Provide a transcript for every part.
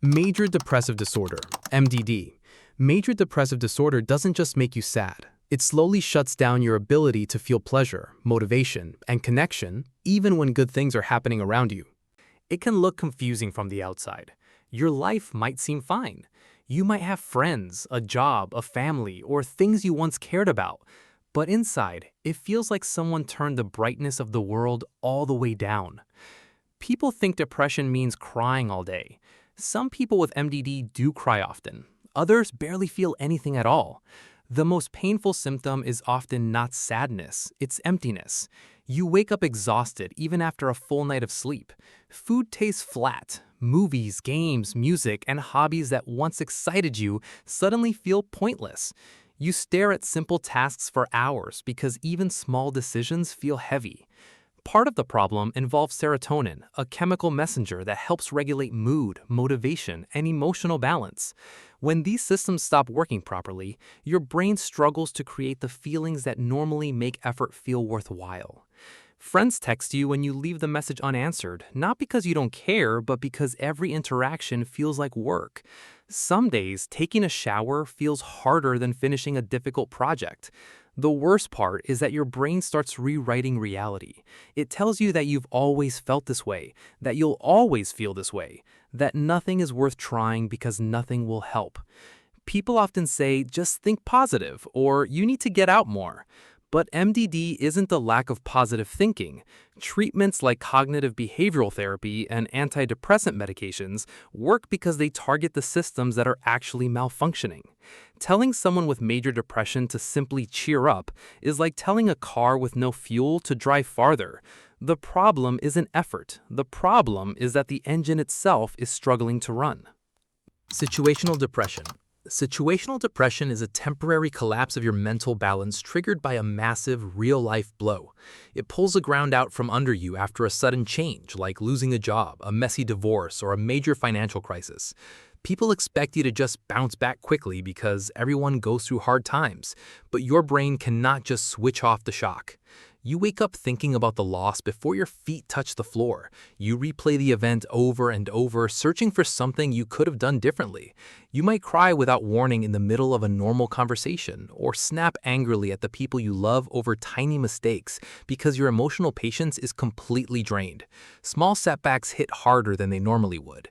Major Depressive Disorder, MDD. Major Depressive Disorder doesn't just make you sad. It slowly shuts down your ability to feel pleasure, motivation, and connection, even when good things are happening around you. It can look confusing from the outside. Your life might seem fine. You might have friends, a job, a family, or things you once cared about. But inside, it feels like someone turned the brightness of the world all the way down. People think depression means crying all day. Some people with MDD do cry often. Others barely feel anything at all. The most painful symptom is often not sadness, it's emptiness. You wake up exhausted even after a full night of sleep. Food tastes flat. Movies, games, music, and hobbies that once excited you suddenly feel pointless. You stare at simple tasks for hours because even small decisions feel heavy. Part of the problem involves serotonin, a chemical messenger that helps regulate mood, motivation, and emotional balance. When these systems stop working properly, your brain struggles to create the feelings that normally make effort feel worthwhile. Friends text you when you leave the message unanswered, not because you don't care, but because every interaction feels like work. Some days, taking a shower feels harder than finishing a difficult project. The worst part is that your brain starts rewriting reality. It tells you that you've always felt this way, that you'll always feel this way, that nothing is worth trying because nothing will help. People often say, just think positive, or you need to get out more. But MDD isn't the lack of positive thinking. Treatments like cognitive behavioral therapy and antidepressant medications work because they target the systems that are actually malfunctioning. Telling someone with major depression to simply cheer up is like telling a car with no fuel to drive farther. The problem isn't effort. The problem is that the engine itself is struggling to run. Situational depression. Situational depression is a temporary collapse of your mental balance triggered by a massive, real-life blow. It pulls the ground out from under you after a sudden change, like losing a job, a messy divorce, or a major financial crisis. People expect you to just bounce back quickly because everyone goes through hard times, but your brain cannot just switch off the shock. You wake up thinking about the loss before your feet touch the floor. You replay the event over and over, searching for something you could have done differently. You might cry without warning in the middle of a normal conversation, or snap angrily at the people you love over tiny mistakes because your emotional patience is completely drained. Small setbacks hit harder than they normally would.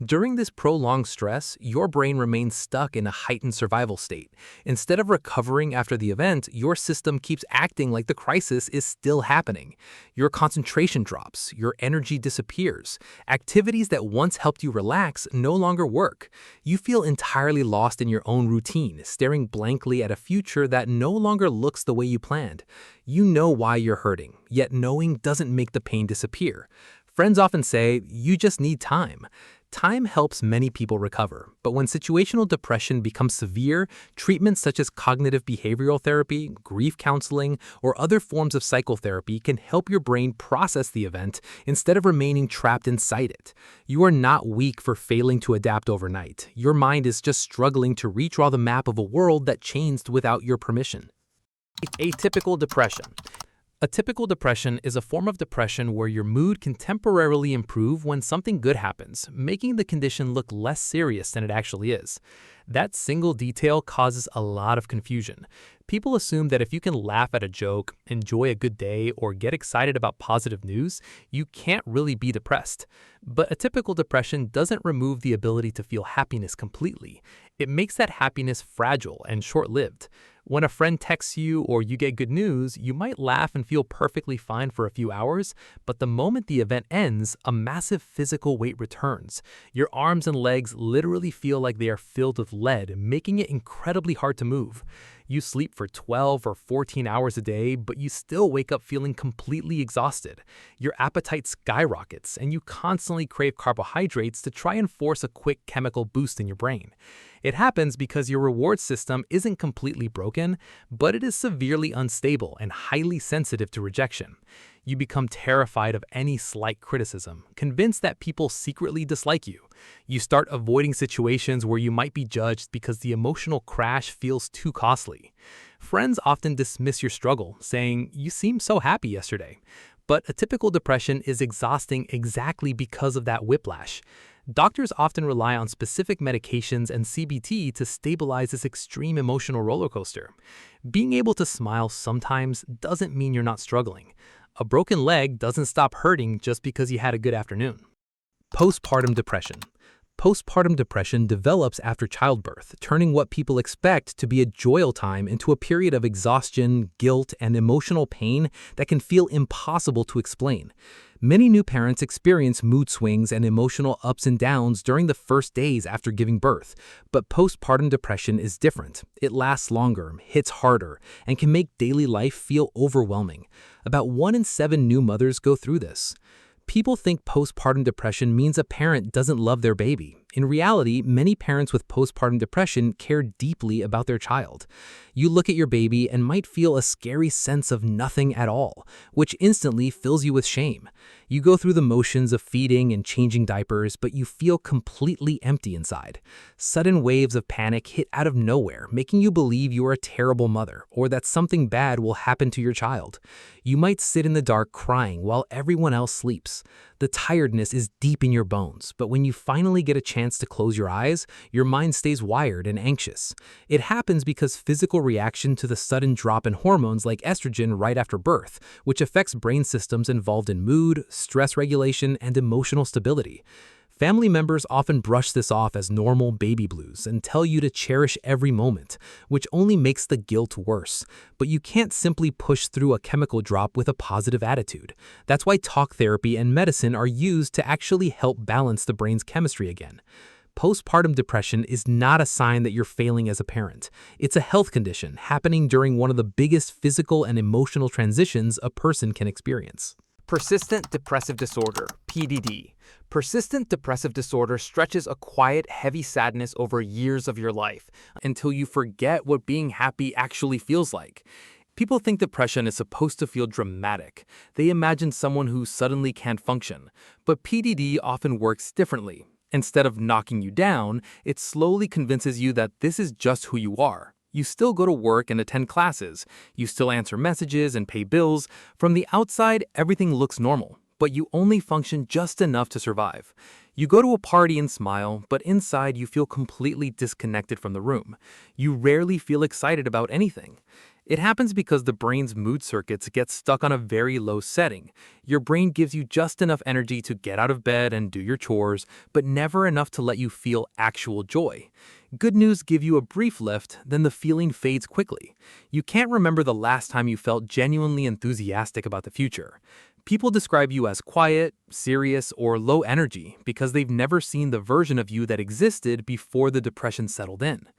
During this prolonged stress, your brain remains stuck in a heightened survival state. Instead of recovering after the event, your system keeps acting like the crisis is still happening. Your concentration drops, your energy disappears. Activities that once helped you relax no longer work. You feel entirely lost in your own routine, staring blankly at a future that no longer looks the way you planned. You know why you're hurting, yet knowing doesn't make the pain disappear. Friends often say, you just need time. Time helps many people recover, but when situational depression becomes severe, treatments such as cognitive behavioral therapy, grief counseling, or other forms of psychotherapy can help your brain process the event instead of remaining trapped inside it. You are not weak for failing to adapt overnight. Your mind is just struggling to redraw the map of a world that changed without your permission. Atypical depression. Atypical depression is a form of depression where your mood can temporarily improve when something good happens, making the condition look less serious than it actually is. That single detail causes a lot of confusion. People assume that if you can laugh at a joke, enjoy a good day, or get excited about positive news, you can't really be depressed. But atypical depression doesn't remove the ability to feel happiness completely. It makes that happiness fragile and short-lived. When a friend texts you or you get good news, you might laugh and feel perfectly fine for a few hours, but the moment the event ends, a massive physical weight returns. Your arms and legs literally feel like they are filled with lead, making it incredibly hard to move. You sleep for 12 or 14 hours a day, but you still wake up feeling completely exhausted. Your appetite skyrockets, and you constantly crave carbohydrates to try and force a quick chemical boost in your brain. It happens because your reward system isn't completely broken, but it is severely unstable and highly sensitive to rejection. You become terrified of any slight criticism, convinced that people secretly dislike you. You start avoiding situations where you might be judged because the emotional crash feels too costly. Friends often dismiss your struggle, saying, "You seemed so happy yesterday." But atypical depression is exhausting exactly because of that whiplash. Doctors often rely on specific medications and CBT to stabilize this extreme emotional roller coaster. Being able to smile sometimes doesn't mean you're not struggling. A broken leg doesn't stop hurting just because you had a good afternoon. Postpartum depression. Postpartum depression develops after childbirth, turning what people expect to be a joyful time into a period of exhaustion, guilt, and emotional pain that can feel impossible to explain. Many new parents experience mood swings and emotional ups and downs during the first days after giving birth, but postpartum depression is different. It lasts longer, hits harder, and can make daily life feel overwhelming. About 1 in 7 new mothers go through this. People think postpartum depression means a parent doesn't love their baby. In reality, many parents with postpartum depression care deeply about their child. You look at your baby and might feel a scary sense of nothing at all, which instantly fills you with shame. You go through the motions of feeding and changing diapers, but you feel completely empty inside. Sudden waves of panic hit out of nowhere, making you believe you are a terrible mother or that something bad will happen to your child. You might sit in the dark crying while everyone else sleeps. The tiredness is deep in your bones, but when you finally get a chance to close your eyes, your mind stays wired and anxious. It happens because physical reaction to the sudden drop in hormones like estrogen right after birth, which affects brain systems involved in mood, stress regulation, and emotional stability. Family members often brush this off as normal baby blues and tell you to cherish every moment, which only makes the guilt worse. But you can't simply push through a chemical drop with a positive attitude. That's why talk therapy and medicine are used to actually help balance the brain's chemistry again. Postpartum depression is not a sign that you're failing as a parent. It's a health condition happening during one of the biggest physical and emotional transitions a person can experience. Persistent Depressive Disorder, PDD. Persistent depressive disorder stretches a quiet, heavy sadness over years of your life until you forget what being happy actually feels like. People think depression is supposed to feel dramatic. They imagine someone who suddenly can't function. But PDD often works differently. Instead of knocking you down, it slowly convinces you that this is just who you are. You still go to work and attend classes. You still answer messages and pay bills. From the outside, everything looks normal, but you only function just enough to survive. You go to a party and smile, but inside you feel completely disconnected from the room. You rarely feel excited about anything. It happens because the brain's mood circuits get stuck on a very low setting. Your brain gives you just enough energy to get out of bed and do your chores, but never enough to let you feel actual joy. Good news give you a brief lift, then the feeling fades quickly. You can't remember the last time you felt genuinely enthusiastic about the future. People describe you as quiet, serious, or low energy because they've never seen the version of you that existed before the depression settled in.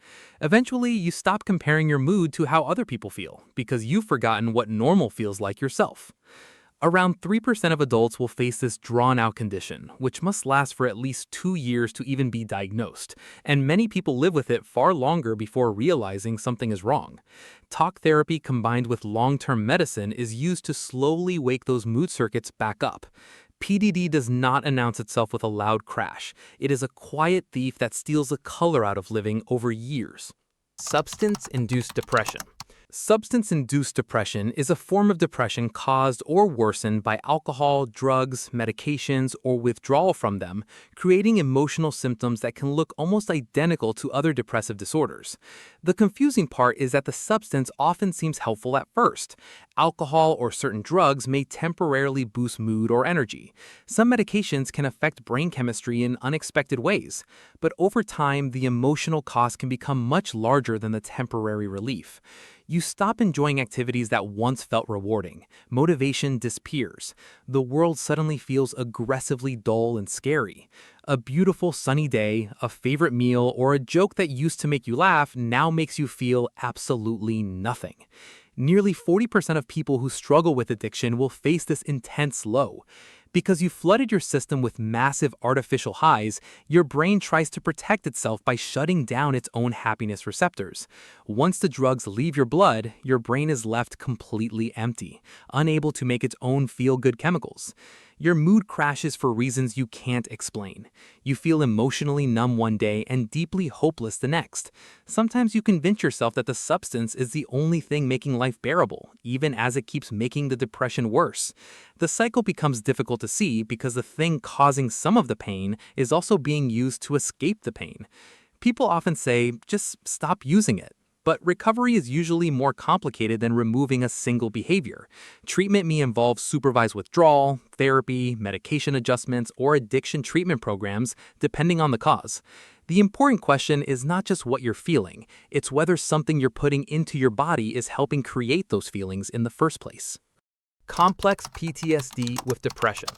Eventually, you stop comparing your mood to how other people feel because you've forgotten what normal feels like yourself. Around 3% of adults will face this drawn-out condition, which must last for at least 2 years to even be diagnosed, and many people live with it far longer before realizing something is wrong. Talk therapy combined with long-term medicine is used to slowly wake those mood circuits back up. PDD does not announce itself with a loud crash. It is a quiet thief that steals the color out of living over years. Substance-Induced Depression. Substance-induced depression is a form of depression caused or worsened by alcohol, drugs, medications, or withdrawal from them, creating emotional symptoms that can look almost identical to other depressive disorders. The confusing part is that the substance often seems helpful at first. Alcohol or certain drugs may temporarily boost mood or energy. Some medications can affect brain chemistry in unexpected ways, but over time, the emotional cost can become much larger than the temporary relief. You stop enjoying activities that once felt rewarding. Motivation disappears. The world suddenly feels aggressively dull and scary. A beautiful sunny day, a favorite meal, or a joke that used to make you laugh now makes you feel absolutely nothing. Nearly 40% of people who struggle with addiction will face this intense low. Because you flooded your system with massive artificial highs, your brain tries to protect itself by shutting down its own happiness receptors. Once the drugs leave your blood, your brain is left completely empty, unable to make its own feel-good chemicals. Your mood crashes for reasons you can't explain. You feel emotionally numb one day and deeply hopeless the next. Sometimes you convince yourself that the substance is the only thing making life bearable, even as it keeps making the depression worse. The cycle becomes difficult to see because the thing causing some of the pain is also being used to escape the pain. People often say, just stop using it. But recovery is usually more complicated than removing a single behavior. Treatment may involve supervised withdrawal, therapy, medication adjustments, or addiction treatment programs, depending on the cause. The important question is not just what you're feeling, it's whether something you're putting into your body is helping create those feelings in the first place. Complex PTSD with depression.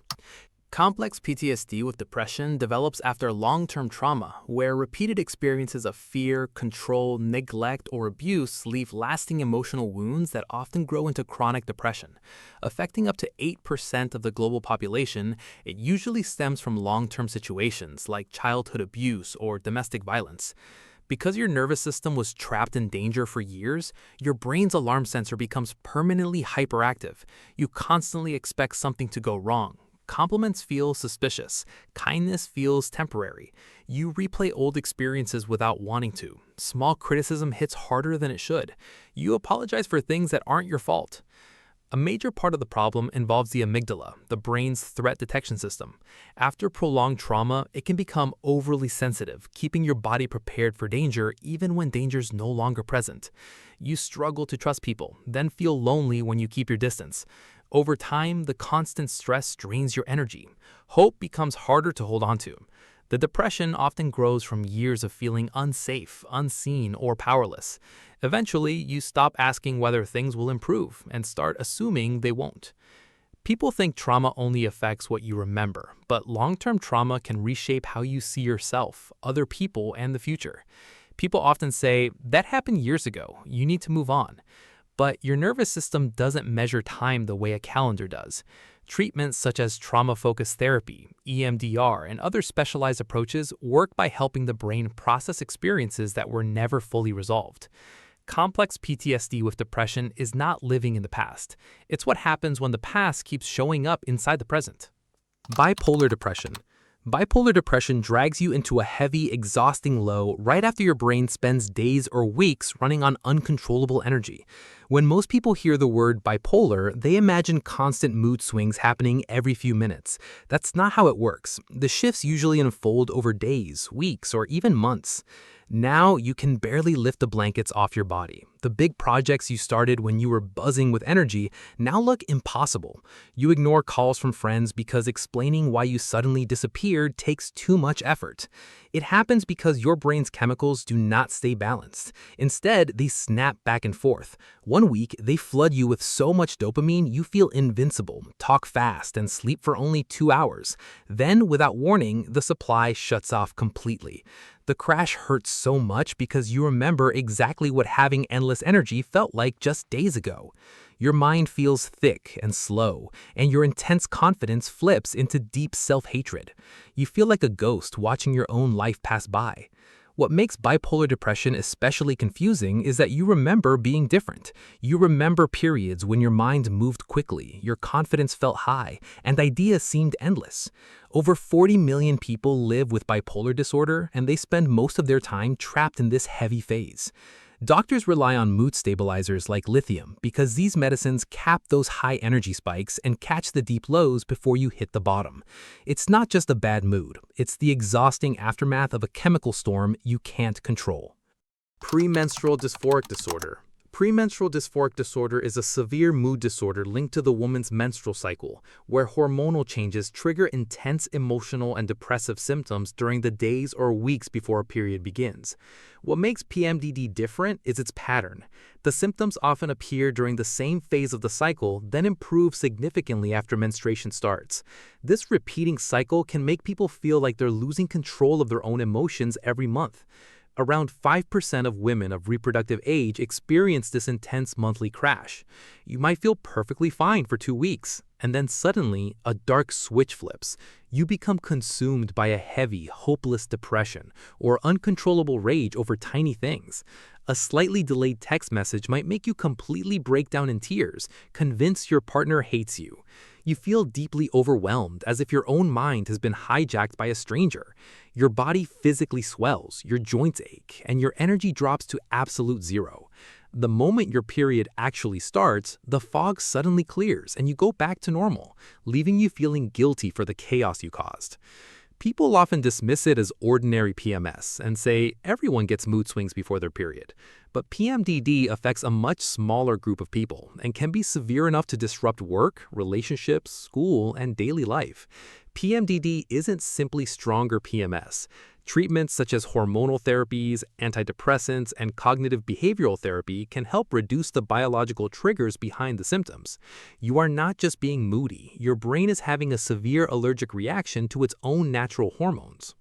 Complex PTSD with depression develops after long-term trauma, where repeated experiences of fear, control, neglect, or abuse leave lasting emotional wounds that often grow into chronic depression. Affecting up to 8% of the global population, it usually stems from long-term situations like childhood abuse or domestic violence. Because your nervous system was trapped in danger for years, your brain's alarm sensor becomes permanently hyperactive. You constantly expect something to go wrong. Compliments feel suspicious. Kindness feels temporary. You replay old experiences without wanting to. Small criticism hits harder than it should. You apologize for things that aren't your fault. A major part of the problem involves the amygdala, the brain's threat detection system. After prolonged trauma, it can become overly sensitive, keeping your body prepared for danger even when danger's no longer present. You struggle to trust people, then feel lonely when you keep your distance. Over time, the constant stress drains your energy. Hope becomes harder to hold on to. The depression often grows from years of feeling unsafe, unseen, or powerless. Eventually, you stop asking whether things will improve and start assuming they won't. People think trauma only affects what you remember, but long-term trauma can reshape how you see yourself, other people, and the future. People often say, "That happened years ago, you need to move on." But your nervous system doesn't measure time the way a calendar does. Treatments such as trauma-focused therapy, EMDR, and other specialized approaches work by helping the brain process experiences that were never fully resolved. Complex PTSD with depression is not living in the past. It's what happens when the past keeps showing up inside the present. Bipolar depression. Bipolar depression drags you into a heavy, exhausting low right after your brain spends days or weeks running on uncontrollable energy. When most people hear the word bipolar, they imagine constant mood swings happening every few minutes. That's not how it works. The shifts usually unfold over days, weeks, or even months. Now you can barely lift the blankets off your body. The big projects you started when you were buzzing with energy now look impossible. You ignore calls from friends because explaining why you suddenly disappeared takes too much effort. It happens because your brain's chemicals do not stay balanced. Instead, they snap back and forth. One week, they flood you with so much dopamine you feel invincible, talk fast, and sleep for only 2 hours. Then, without warning, the supply shuts off completely. The crash hurts so much because you remember exactly what having endless energy felt like just days ago. Your mind feels thick and slow, and your intense confidence flips into deep self-hatred. You feel like a ghost watching your own life pass by. What makes bipolar depression especially confusing is that you remember being different. You remember periods when your mind moved quickly, your confidence felt high, and ideas seemed endless. Over 40 million people live with bipolar disorder, and they spend most of their time trapped in this heavy phase. Doctors rely on mood stabilizers like lithium because these medicines cap those high energy spikes and catch the deep lows before you hit the bottom. It's not just a bad mood, it's the exhausting aftermath of a chemical storm you can't control. Premenstrual dysphoric disorder. Premenstrual dysphoric disorder is a severe mood disorder linked to the woman's menstrual cycle, where hormonal changes trigger intense emotional and depressive symptoms during the days or weeks before a period begins. What makes PMDD different is its pattern. The symptoms often appear during the same phase of the cycle, then improve significantly after menstruation starts. This repeating cycle can make people feel like they're losing control of their own emotions every month. Around 5% of women of reproductive age experience this intense monthly crash. You might feel perfectly fine for 2 weeks, and then suddenly a dark switch flips. You become consumed by a heavy, hopeless depression or uncontrollable rage over tiny things. A slightly delayed text message might make you completely break down in tears, convinced your partner hates you. You feel deeply overwhelmed, as if your own mind has been hijacked by a stranger. Your body physically swells, your joints ache, and your energy drops to absolute zero. The moment your period actually starts, the fog suddenly clears and you go back to normal, leaving you feeling guilty for the chaos you caused. People often dismiss it as ordinary PMS and say everyone gets mood swings before their period. But PMDD affects a much smaller group of people and can be severe enough to disrupt work, relationships, school, and daily life. PMDD isn't simply stronger PMS. Treatments such as hormonal therapies, antidepressants, and cognitive behavioral therapy can help reduce the biological triggers behind the symptoms. You are not just being moody, your brain is having a severe allergic reaction to its own natural hormones.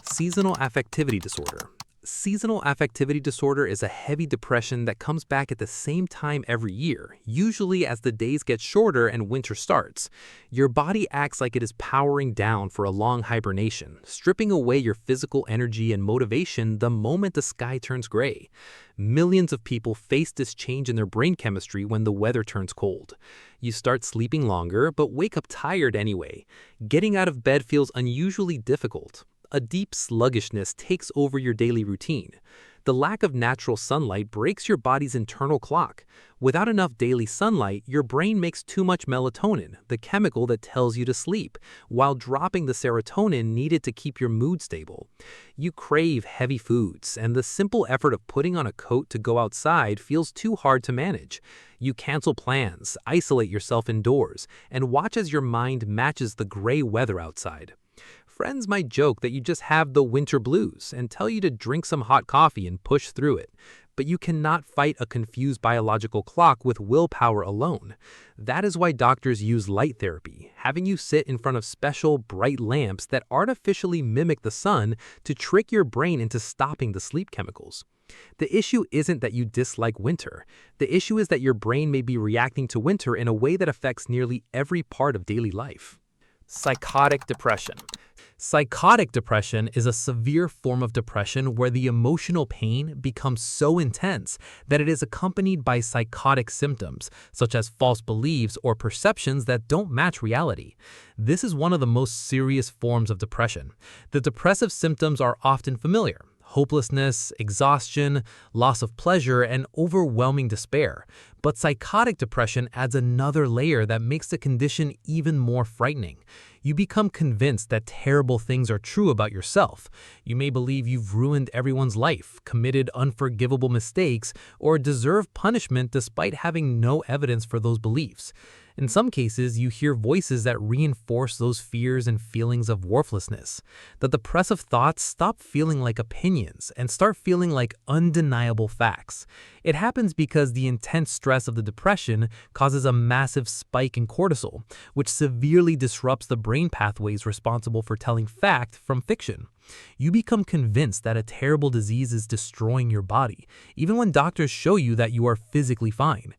Seasonal affectivity disorder. Seasonal affectivity disorder is a heavy depression that comes back at the same time every year, usually as the days get shorter and winter starts. Your body acts like it is powering down for a long hibernation, stripping away your physical energy and motivation the moment the sky turns gray. Millions of people face this change in their brain chemistry when the weather turns cold. You start sleeping longer, but wake up tired anyway. Getting out of bed feels unusually difficult. A deep sluggishness takes over your daily routine. The lack of natural sunlight breaks your body's internal clock. Without enough daily sunlight, your brain makes too much melatonin, the chemical that tells you to sleep, while dropping the serotonin needed to keep your mood stable. You crave heavy foods, and the simple effort of putting on a coat to go outside feels too hard to manage. You cancel plans, isolate yourself indoors, and watch as your mind matches the gray weather outside. Friends might joke that you just have the winter blues and tell you to drink some hot coffee and push through it. But you cannot fight a confused biological clock with willpower alone. That is why doctors use light therapy, having you sit in front of special bright lamps that artificially mimic the sun to trick your brain into stopping the sleep chemicals. The issue isn't that you dislike winter. The issue is that your brain may be reacting to winter in a way that affects nearly every part of daily life. Psychotic depression. Psychotic depression is a severe form of depression where the emotional pain becomes so intense that it is accompanied by psychotic symptoms, such as false beliefs or perceptions that don't match reality. This is one of the most serious forms of depression. The depressive symptoms are often familiar: hopelessness, exhaustion, loss of pleasure, and overwhelming despair. But psychotic depression adds another layer that makes the condition even more frightening. You become convinced that terrible things are true about yourself. You may believe you've ruined everyone's life, committed unforgivable mistakes, or deserve punishment despite having no evidence for those beliefs. In some cases, you hear voices that reinforce those fears and feelings of worthlessness. The depressive thoughts stop feeling like opinions and start feeling like undeniable facts. It happens because the intense stress of the depression causes a massive spike in cortisol, which severely disrupts the brain pathways responsible for telling fact from fiction. You become convinced that a terrible disease is destroying your body, even when doctors show you that you are physically fine.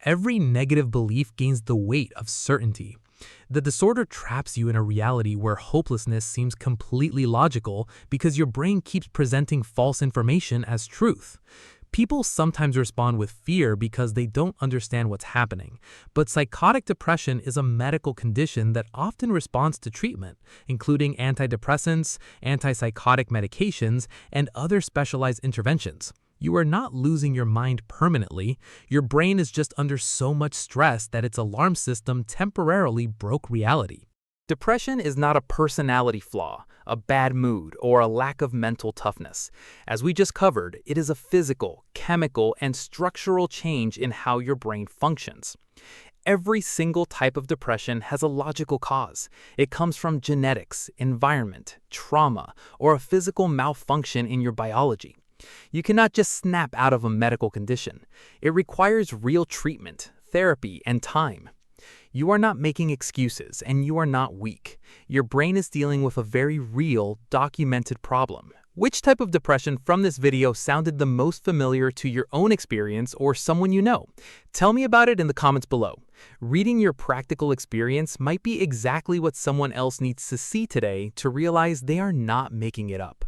Every negative belief gains the weight of certainty. The disorder traps you in a reality where hopelessness seems completely logical because your brain keeps presenting false information as truth. People sometimes respond with fear because they don't understand what's happening, but psychotic depression is a medical condition that often responds to treatment, including antidepressants, antipsychotic medications, and other specialized interventions. You are not losing your mind permanently. Your brain is just under so much stress that its alarm system temporarily broke reality. Depression is not a personality flaw, a bad mood, or a lack of mental toughness. As we just covered, it is a physical, chemical, and structural change in how your brain functions. Every single type of depression has a logical cause. It comes from genetics, environment, trauma, or a physical malfunction in your biology. You cannot just snap out of a medical condition. It requires real treatment, therapy, and time. You are not making excuses, and you are not weak. Your brain is dealing with a very real, documented problem. Which type of depression from this video sounded the most familiar to your own experience or someone you know? Tell me about it in the comments below. Reading your practical experience might be exactly what someone else needs to see today to realize they are not making it up.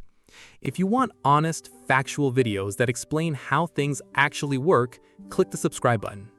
If you want honest, factual videos that explain how things actually work, click the subscribe button.